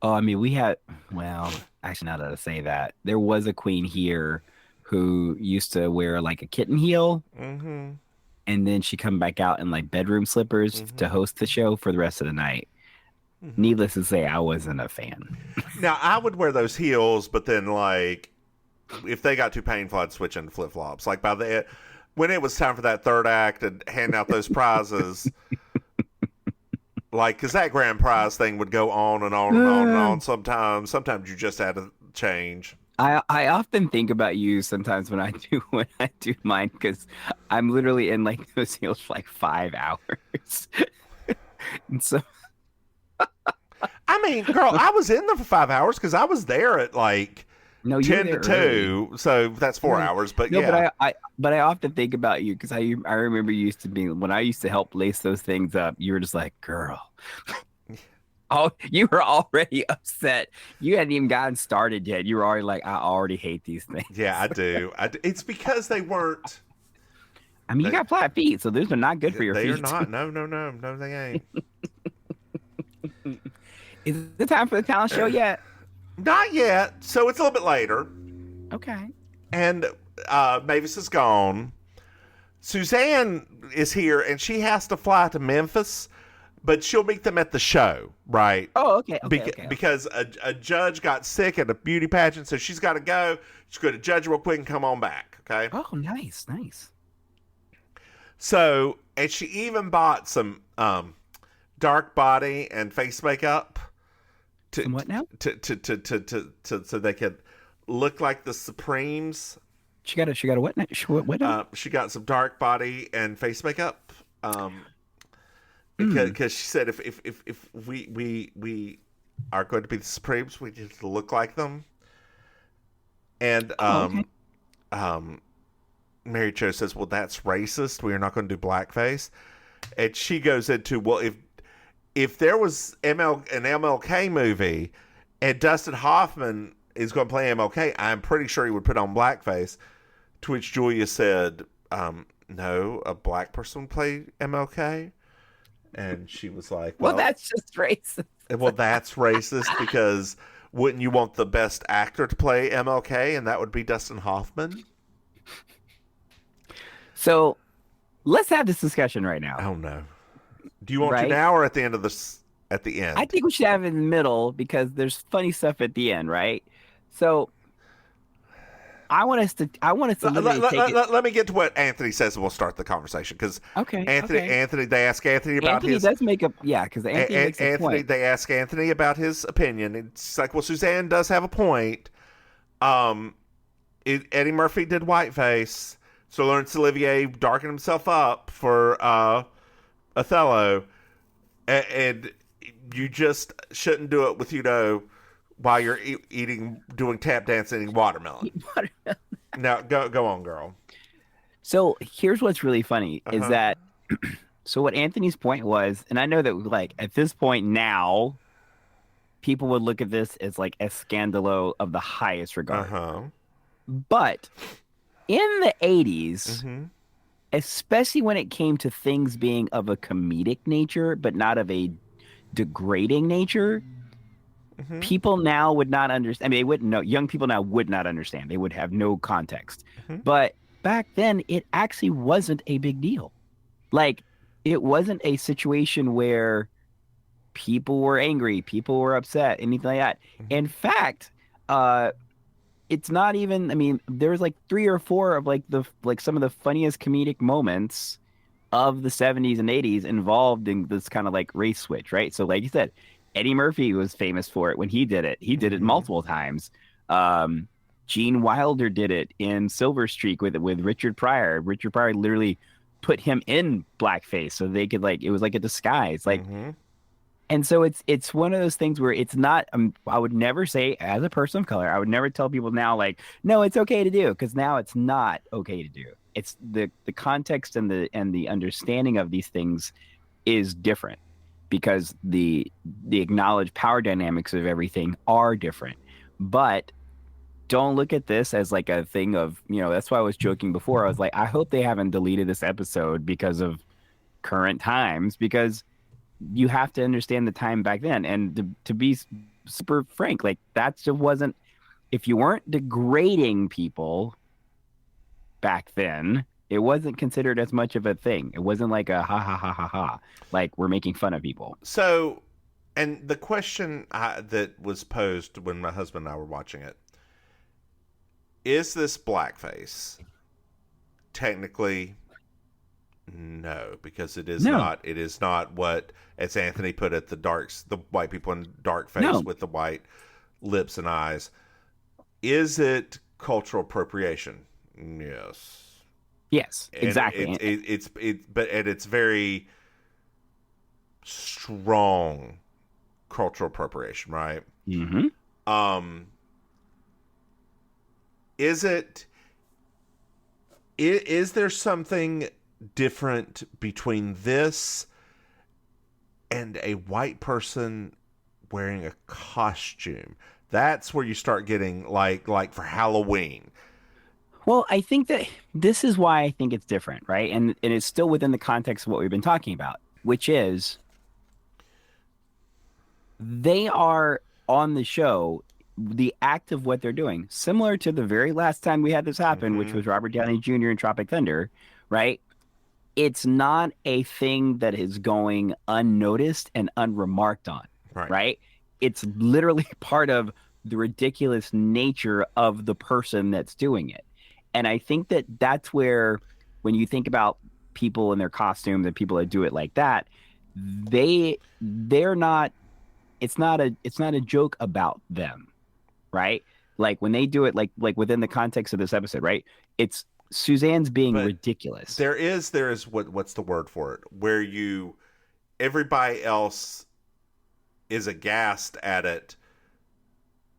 Speaker 2: Oh, I mean, actually, now that I say that, there was a queen here who used to wear like a kitten heel. Mm-hmm. And then she come back out in like bedroom slippers to host the show for the rest of the night. Mm-hmm. Needless to say, I wasn't a fan.
Speaker 1: Now, I would wear those heels, but then like if they got too painful, I'd switch into flip-flops. Like when it was time for that third act and hand out those prizes, like, because that grand prize thing would go on and on and on and on. Sometimes you just had to change.
Speaker 2: I often think about you sometimes when I do mine, because I'm literally in like those heels for like 5 hours. And so,
Speaker 1: I mean, girl, I was in there for 5 hours because I was there at like 10 to 2, so that's 4 hours. But no, yeah,
Speaker 2: but I often think about you because I remember you used to be, when I used to help lace those things up, you were just like, girl. Oh, you were already upset. You hadn't even gotten started yet. You were already like, I already hate these things.
Speaker 1: Yeah, I do. It's because they weren't.
Speaker 2: I mean, you got flat feet, so those are not good for your feet.
Speaker 1: They are not. No, they ain't.
Speaker 2: Is it time for the talent show yet?
Speaker 1: Not yet. So it's a little bit later.
Speaker 2: Okay.
Speaker 1: And Mavis is gone. Suzanne is here, and she has to fly to Memphis. But she'll meet them at the show, right?
Speaker 2: Oh, okay.
Speaker 1: Because a judge got sick at a beauty pageant, so she's got to go. She's going to judge real quick and come on back, okay?
Speaker 2: Oh, nice.
Speaker 1: So, and she even bought some dark body and face makeup.
Speaker 2: What now?
Speaker 1: So they could look like the Supremes.
Speaker 2: She got a what now? What now?
Speaker 1: She got some dark body and face makeup. Because she said if we are going to be the Supremes, we need to look like them. And Maryjo says, well, that's racist. We are not going to do blackface. And she goes into, well, if there was an MLK movie and Dustin Hoffman is going to play MLK, I'm pretty sure he would put on blackface. To which Julia said, no, a black person would play MLK. And she was like, well,
Speaker 2: that's just racist.
Speaker 1: Well, that's racist because wouldn't you want the best actor to play MLK? And that would be Dustin Hoffman.
Speaker 2: So let's have this discussion right now.
Speaker 1: Oh, no. Do you want to now or at the end of this? At the end?
Speaker 2: I think we should have it in the middle because there's funny stuff at the end, right? So I want us to
Speaker 1: let me get to what Anthony says and we'll start the conversation because Anthony, they ask Anthony about
Speaker 2: Anthony does make a because Anthony makes a point.
Speaker 1: They ask Anthony about his opinion. It's like, well, Suzanne does have a point. Eddie Murphy did whiteface, so Laurence Olivier darkened himself up for Othello, and you just shouldn't do it with while you're doing tap dance and eating watermelon. Now, go on, girl.
Speaker 2: So here's what's really funny is that, so what Anthony's point was, and I know that like at this point now, people would look at this as like a scandalo of the highest regard. But in the 80s, especially when it came to things being of a comedic nature, but not of a degrading nature, people now would not understand. I mean, they wouldn't know. Young people now would not understand. They would have no context. But back then, it actually wasn't a big deal. Like, it wasn't a situation where people were angry, people were upset, anything like that. In fact, it's not even. I mean, there's like 3 or 4 of like some of the funniest comedic moments of the 70s and 80s involved in this kind of like race switch, right? So, like you said, Eddie Murphy was famous for it when he did it. He did it multiple times. Gene Wilder did it in Silver Streak with Richard Pryor. Richard Pryor literally put him in blackface so they could it was like a disguise. And so it's one of those things where it's not. I would never say, as a person of color, I would never tell people now no, it's okay to do, because now it's not okay to do. It's the context and the understanding of these things is different. Because the acknowledged power dynamics of everything are different. But don't look at this as like a thing of, that's why I was joking before. I was like, I hope they haven't deleted this episode because of current times, because you have to understand the time back then. And to be super frank, like that just wasn't, if you weren't degrading people back then, it wasn't considered as much of a thing. It wasn't like a ha ha ha ha ha, like we're making fun of people.
Speaker 1: So, and the question that was posed when my husband and I were watching it, is this blackface? Technically, no, because it is not. It is not what, as Anthony put it, the white people in dark face with the white lips and eyes. Is it cultural appropriation? Yes.
Speaker 2: Yes, exactly.
Speaker 1: But it's very strong cultural appropriation, right?
Speaker 2: Mm-hmm.
Speaker 1: Is there something different between this and a white person wearing a costume? That's where you start getting like for Halloween.
Speaker 2: Well, I think that this is why I think it's different, right? And it's still within the context of what we've been talking about, which is they are on the show, the act of what they're doing, similar to the very last time we had this happen, which was Robert Downey Jr. in Tropic Thunder, right? It's not a thing that is going unnoticed and unremarked on, right? It's literally part of the ridiculous nature of the person that's doing it. And I think that that's where, when you think about people in their costume, the people that do it like that, they're not, it's not a joke about them, right? Like when they do it, like within the context of this episode, right? It's Suzanne's being ridiculous.
Speaker 1: There is what's the word for it? Where everybody else is aghast at it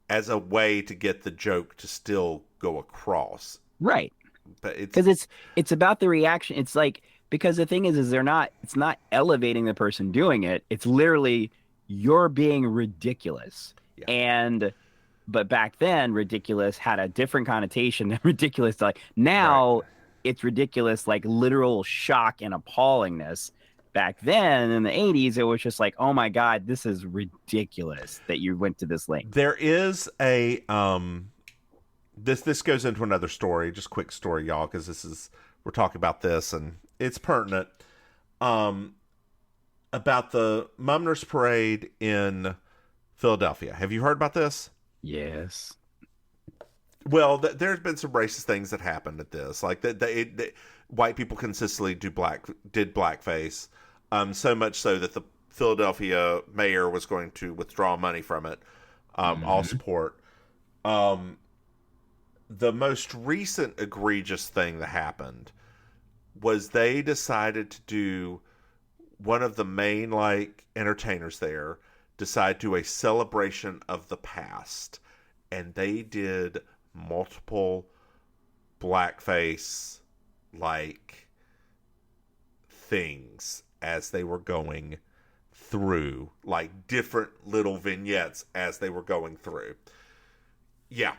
Speaker 1: as a way to get the joke to still go across.
Speaker 2: Right.
Speaker 1: But
Speaker 2: because it's about the reaction. It's like, because the thing is it's not elevating the person doing it. It's literally, you're being ridiculous. Yeah. But back then, ridiculous had a different connotation than ridiculous. Like now, it's ridiculous, like literal shock and appallingness. Back then, in the 80s, it was just like, oh my God, this is ridiculous that you went to this length.
Speaker 1: There is a this goes into another story, just quick story, y'all, because we're talking about this and it's pertinent. About the Mumners Parade in Philadelphia. Have you heard about this?
Speaker 2: Yes.
Speaker 1: Well, there's been some racist things that happened at this, like that white people consistently did blackface, so much so that the Philadelphia mayor was going to withdraw money from it, all support. The most recent egregious thing that happened was they decided to do, one of the main entertainers there decided to do a celebration of the past, and they did multiple blackface things as they were going through, like different little vignettes as they were going through. Yeah.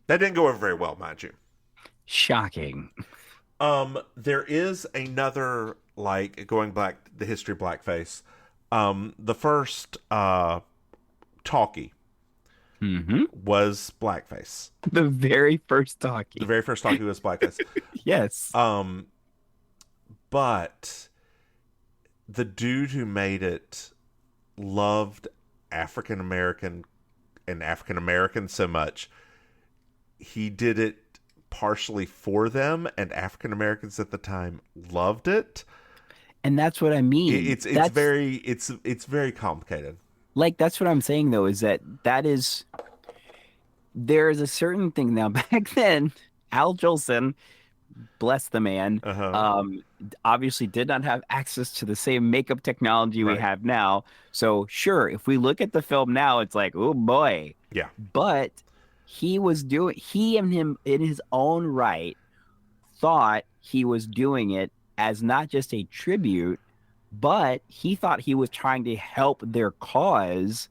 Speaker 1: That didn't go over very well, mind you.
Speaker 2: Shocking.
Speaker 1: There is another, going back the history of blackface. The first talkie was blackface.
Speaker 2: The very first talkie.
Speaker 1: The very first talkie was blackface.
Speaker 2: Yes.
Speaker 1: But the dude who made it loved African Americans so much, he did it partially for them, and African Americans at the time loved it.
Speaker 2: And that's what I mean.
Speaker 1: It's very complicated.
Speaker 2: Like, that's what I'm saying, though, is there is a certain thing now. Back then, Al Jolson, bless the man, obviously did not have access to the same makeup technology we have now. So sure, if we look at the film now, it's like, oh boy.
Speaker 1: Yeah.
Speaker 2: But he and him in his own right thought he was doing it as not just a tribute, but he thought he was trying to help their cause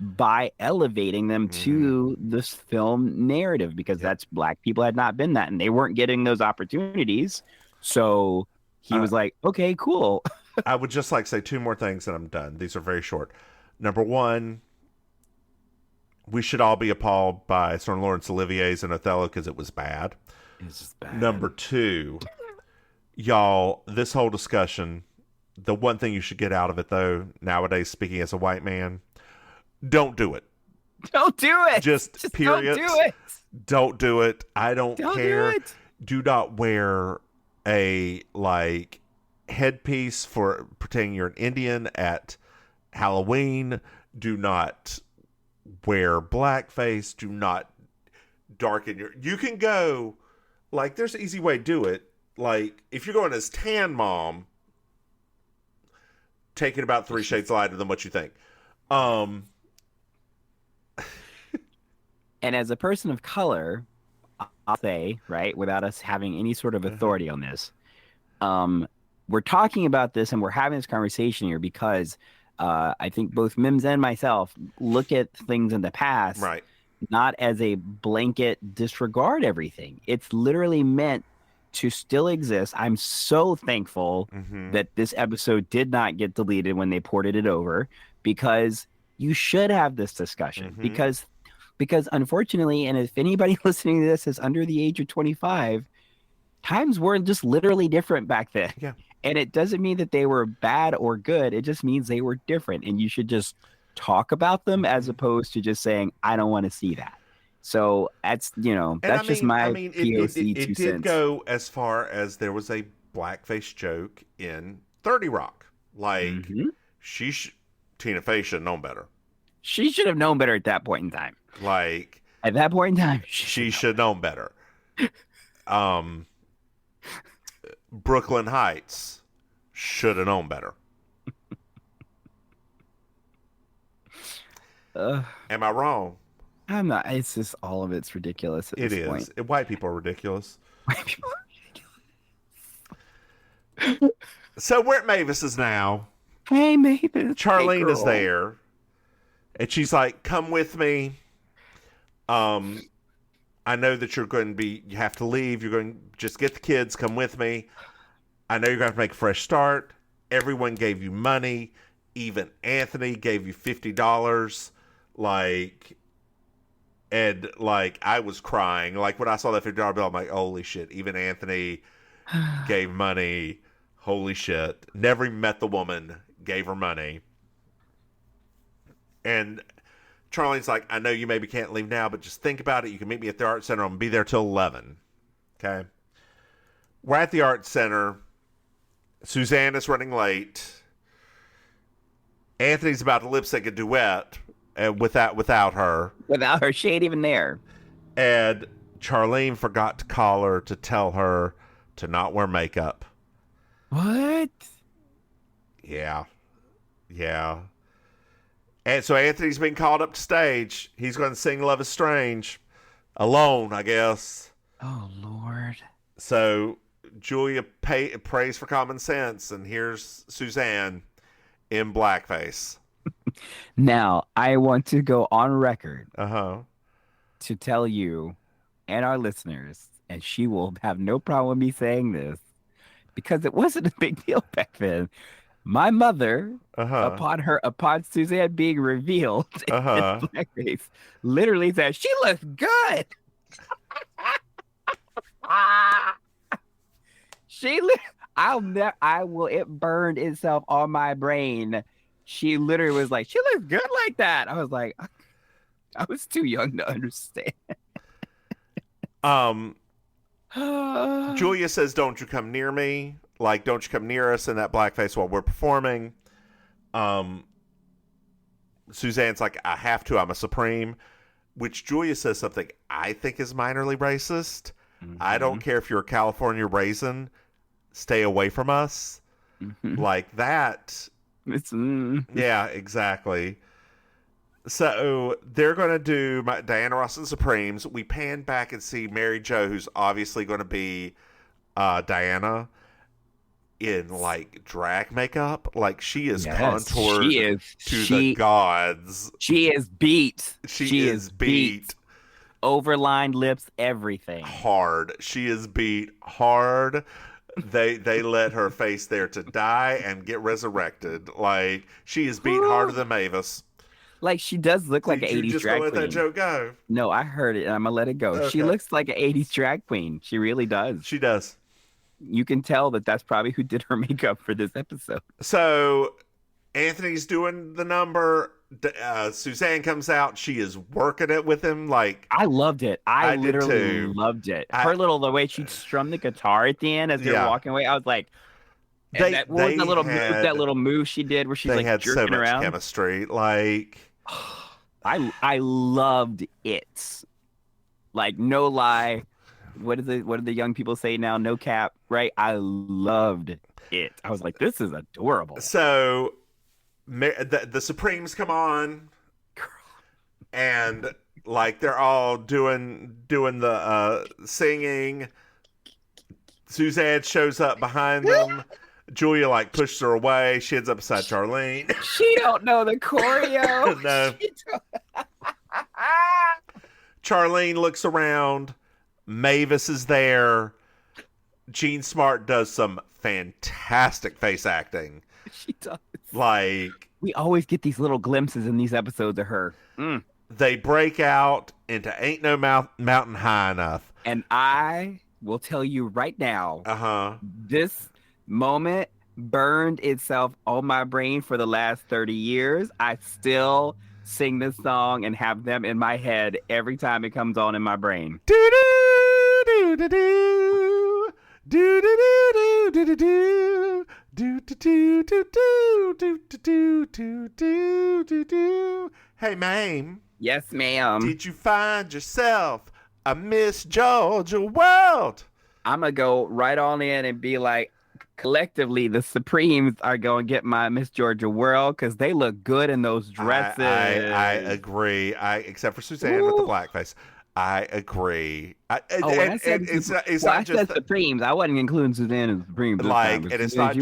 Speaker 2: by elevating them to this film narrative, because that's Black people had not been that, and they weren't getting those opportunities. So he was like, okay, cool.
Speaker 1: I would just like to say two more things and I'm done. These are very short. Number one, we should all be appalled by Sir Laurence Olivier's and Othello because it was bad.
Speaker 2: It's just bad.
Speaker 1: Number two, y'all, this whole discussion, the one thing you should get out of it, though, nowadays, speaking as a white man, don't do it.
Speaker 2: Don't do it.
Speaker 1: Just period.
Speaker 2: Don't do it.
Speaker 1: Don't do it. I don't care.
Speaker 2: Do it.
Speaker 1: Do not wear a, like, headpiece for pretending you're an Indian at Halloween. Do not wear blackface. Do not darken your... You can go... Like, there's an easy way to do it. Like, if you're going as Tan Mom, take it about 3 shades lighter than what you think.
Speaker 2: And as a person of color, I'll say, right, without us having any sort of authority on this, we're talking about this and we're having this conversation here because I think both Mims and myself look at things in the past,
Speaker 1: right,
Speaker 2: not as a blanket disregard everything. It's literally meant to still exist. I'm so thankful that this episode did not get deleted when they ported it over, because you should have this discussion, because unfortunately, and if anybody listening to this is under the age of 25, times were just literally different back then.
Speaker 1: Yeah.
Speaker 2: And it doesn't mean that they were bad or good. It just means they were different, and you should just talk about them as opposed to just saying, I don't want to see that. So that's, that's just my POC
Speaker 1: it did go as far as there was a blackface joke in 30 Rock. Like, Tina Fey should have known better.
Speaker 2: She should have known better at that point in time.
Speaker 1: Like,
Speaker 2: at that point in time,
Speaker 1: she should have known better. Brooklyn Heights should have known better. Am I wrong?
Speaker 2: I'm not. It's just all of it's ridiculous at this point.
Speaker 1: It is. White people are ridiculous.
Speaker 2: White people are ridiculous.
Speaker 1: So we're at Mavis's now.
Speaker 2: Hey, Mavis.
Speaker 1: Charlene is there. And she's like, come with me. I know that you have to leave. You're going to just get the kids, come with me. I know you're going to have to make a fresh start. Everyone gave you money. Even Anthony gave you $50. And I was crying. Like, when I saw that $50 bill, I'm like, holy shit. Even Anthony gave money. Holy shit. Never even met the woman. Gave her money. And Charlene's like, I know you maybe can't leave now, but just think about it. You can meet me at the art center. I'm going to be there till 11. Okay? We're at the art center. Suzanne is running late. Anthony's about to lip sync a duet without her.
Speaker 2: Without her. She ain't even there.
Speaker 1: And Charlene forgot to call her to tell her to not wear makeup.
Speaker 2: What?
Speaker 1: Yeah. Yeah. And so Anthony's been called up to stage. He's going to sing Love is Strange. Alone, I guess.
Speaker 2: Oh, Lord.
Speaker 1: So Julia prays for common sense, and here's Suzanne in blackface.
Speaker 2: Now, I want to go on record
Speaker 1: to
Speaker 2: tell you and our listeners, and she will have no problem with me saying this, because it wasn't a big deal back then. My mother, upon Suzanne being revealed in blackface, literally said, "She looks good." It burned itself on my brain. She literally was like, "She looks good like that." I was like, I was too young to understand.
Speaker 1: Julia says, "Don't you come near me." Like, don't you come near us in that blackface while we're performing. Suzanne's like, I have to. I'm a Supreme. Which Julia says something I think is minorly racist. I don't care if you're a California raisin. Stay away from us. Like that. Yeah, exactly. So they're going to do Diana Ross and Supremes. We pan back and see Maryjo, who's obviously going to be Diana. in like drag makeup. Like she is contoured to the gods.
Speaker 2: She is beat.
Speaker 1: She is beat.
Speaker 2: Overlined lips, everything.
Speaker 1: Hard. She is beat hard. They let her face there to die and get resurrected. Like she is beat harder than Mavis.
Speaker 2: Like she does look like an 80s drag queen.
Speaker 1: Just gonna let that joke go.
Speaker 2: No, I heard it and I'm gonna let it go. Okay. She looks like an 80s drag queen. She really does.
Speaker 1: She does.
Speaker 2: You can tell that that's probably who did her makeup for this episode.
Speaker 1: So Anthony's doing the number. Suzanne comes out. She is working it with him. Like
Speaker 2: I loved it. I literally loved it. The way she strummed the guitar at the end as they're walking away. I was like, that little move she did where she's like jerking around.
Speaker 1: Much chemistry. Like
Speaker 2: I loved it. Like no lie. What do the young people say now? No cap, right? I loved it. I was like, this is adorable.
Speaker 1: So the Supremes come on, and like they're all doing the singing. Suzanne shows up behind them. Julia like pushes her away. She ends up beside Charlene.
Speaker 2: She don't know the choreo.
Speaker 1: No. Charlene looks around. Mavis is there. Jean Smart does some fantastic face acting.
Speaker 2: She does.
Speaker 1: Like
Speaker 2: we always get these little glimpses in these episodes of her.
Speaker 1: They break out into Ain't No Mountain High Enough.
Speaker 2: And I will tell you right now, this moment burned itself on my brain for the last 30 years. I still sing this song and have them in my head every time it comes on in my brain.
Speaker 1: Hey, Maim.
Speaker 2: Yes, ma'am.
Speaker 1: Did you find yourself a Miss Georgia World?
Speaker 2: I'm going to go right on in and be like, collectively, the Supremes are going to get my Miss Georgia World because they look good in those dresses.
Speaker 1: I agree. Except for Suzanne with the blackface. I agree.
Speaker 2: I said Supremes. I wasn't including Suzanne and the Supremes.
Speaker 1: And it's not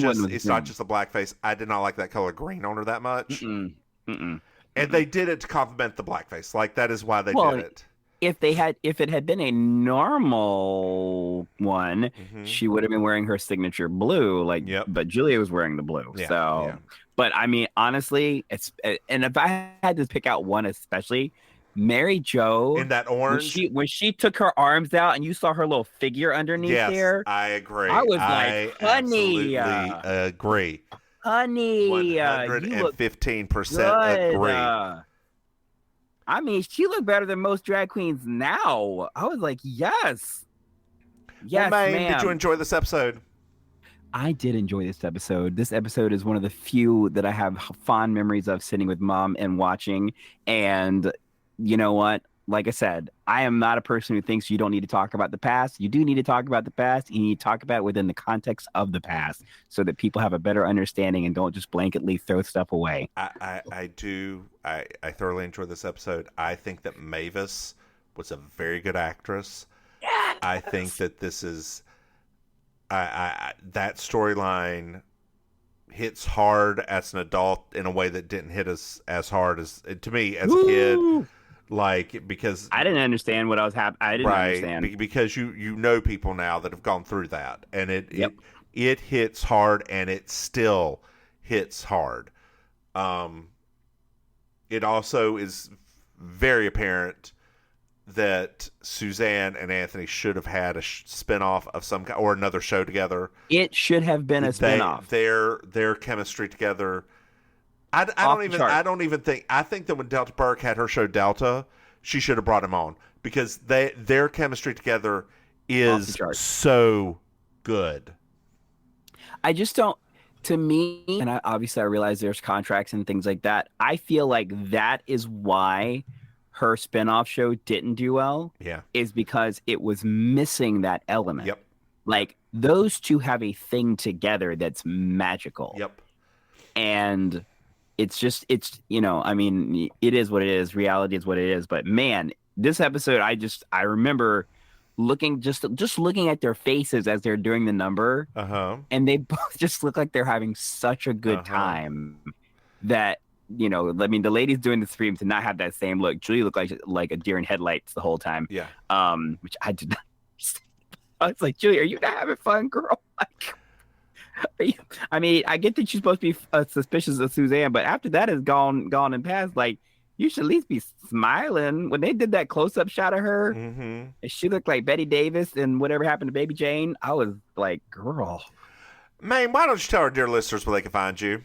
Speaker 1: just the blackface. I did not like that color green on her that much. And they did it to compliment the blackface. Like that is why they did it.
Speaker 2: If it had been a normal one, she would have been wearing her signature blue. But Julia was wearing the blue. Yeah, but I mean, honestly, and if I had to pick out one especially, Maryjo
Speaker 1: in that orange
Speaker 2: when she took her arms out and you saw her little figure underneath there.
Speaker 1: I agree.
Speaker 2: I was like, honey,
Speaker 1: agree.
Speaker 2: Honey,
Speaker 1: 115% agree.
Speaker 2: I mean, she looked better than most drag queens now. I was like, yes, ma'am.
Speaker 1: Did you enjoy this episode?
Speaker 2: I did enjoy this episode. This episode is one of the few that I have fond memories of sitting with Mom and watching. And you know what? Like I said, I am not a person who thinks you don't need to talk about the past. You do need to talk about the past. You need to talk about it within the context of the past so that people have a better understanding and don't just blanketly throw stuff away.
Speaker 1: I do. I thoroughly enjoyed this episode. I think that Mavis was a very good actress.
Speaker 2: Yes.
Speaker 1: I think that this is that storyline hits hard as an adult in a way that didn't hit us as hard as to me as a kid. Like, because
Speaker 2: I didn't understand what I was happening. I didn't understand
Speaker 1: because you know people now that have gone through that, and it hits hard, and it still hits hard. It also is very apparent that Suzanne and Anthony should have had a spinoff of some kind or another show together.
Speaker 2: It should have been a spinoff.
Speaker 1: Their chemistry together. I don't even think. I think that when Delta Burke had her show Delta, she should have brought him on because their chemistry together is so good.
Speaker 2: I just don't. To me, and obviously I realize there's contracts and things like that. I feel like that is why her spinoff show didn't do well.
Speaker 1: Yeah, is
Speaker 2: because it was missing that element.
Speaker 1: Yep.
Speaker 2: Like those two have a thing together that's magical.
Speaker 1: Yep.
Speaker 2: And it's I mean, it is what it is. Reality is what it is. But man, this episode, I remember just looking at their faces as they're doing the number, and they both just look like they're having such a good time that, you know, I mean, the ladies doing the scream to not have that same look. Julie looked like a deer in headlights the whole time.
Speaker 1: Yeah.
Speaker 2: Which I did not understand. I was like, Julie, are you not having fun, girl? Like, I mean, I get that you're supposed to be suspicious of Suzanne, but after that has gone and passed, like, you should at least be smiling. When they did that close-up shot of her, and she looked like Betty Davis and whatever happened to Baby Jane, I was like, girl.
Speaker 1: Maim, why don't you tell our dear listeners where they can find you?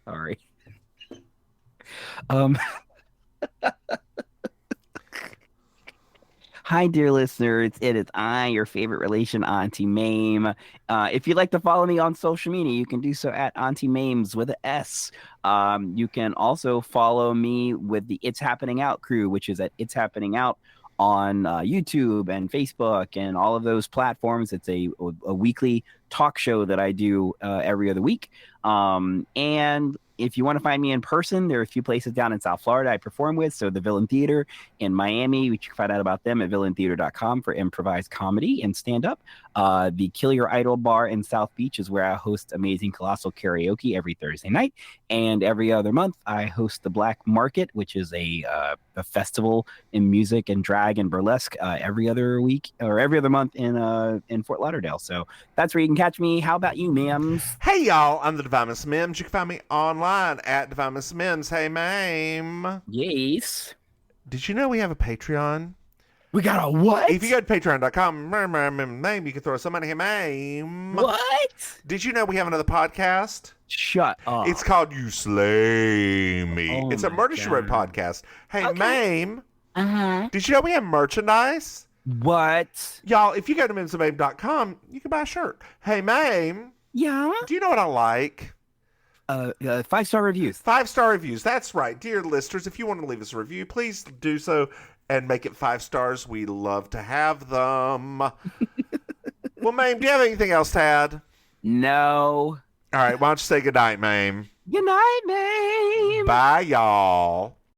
Speaker 2: Sorry. Hi, dear listeners. It is I, your favorite relation, Auntie Maim. If you'd like to follow me on social media, you can do so at Auntie Maims with an S. You can also follow me with the It's Happening Out crew, which is at It's Happening Out on YouTube and Facebook and all of those platforms. It's a weekly talk show that I do every other week. And if you want to find me in person, there are a few places down in South Florida I perform with. So the Villain Theater in Miami, which you can find out about them at villaintheater.com for improvised comedy and stand-up. The Kill Your Idol Bar in South Beach is where I host Amazing Colossal Karaoke every Thursday night. And every other month, I host the Black Market, which is a festival in music and drag and burlesque every other week or every other month in Fort Lauderdale. So that's where you can catch me. How about you, Mims?
Speaker 1: Hey, y'all. I'm the Divine Miss Mims. You can find me online at Divine Miss Mims. Hey, Maim.
Speaker 2: Yes.
Speaker 1: Did you know we have a Patreon?
Speaker 2: We got a what?
Speaker 1: If you go to patreon.com, Maim, you can throw some money. Hey, Maim.
Speaker 2: What?
Speaker 1: Did you know we have another podcast?
Speaker 2: Shut up.
Speaker 1: It's called You Slay Me. It's a Murder She Wrote podcast. Hey, okay. Maim. Did you know we have merchandise?
Speaker 2: What?
Speaker 1: Y'all, if you go to mimsmaim.com, you can buy a shirt. Hey, Maim.
Speaker 2: Yeah?
Speaker 1: Do you know what I like?
Speaker 2: 5-star reviews.
Speaker 1: 5-star reviews. That's right. Dear listeners, if you want to leave us a review, please do so and make it 5 stars. We love to have them. Well, Maim, do you have anything else to add?
Speaker 2: No.
Speaker 1: All right. Why don't you say goodnight, Maim?
Speaker 2: Good night, Maim.
Speaker 1: Bye, y'all.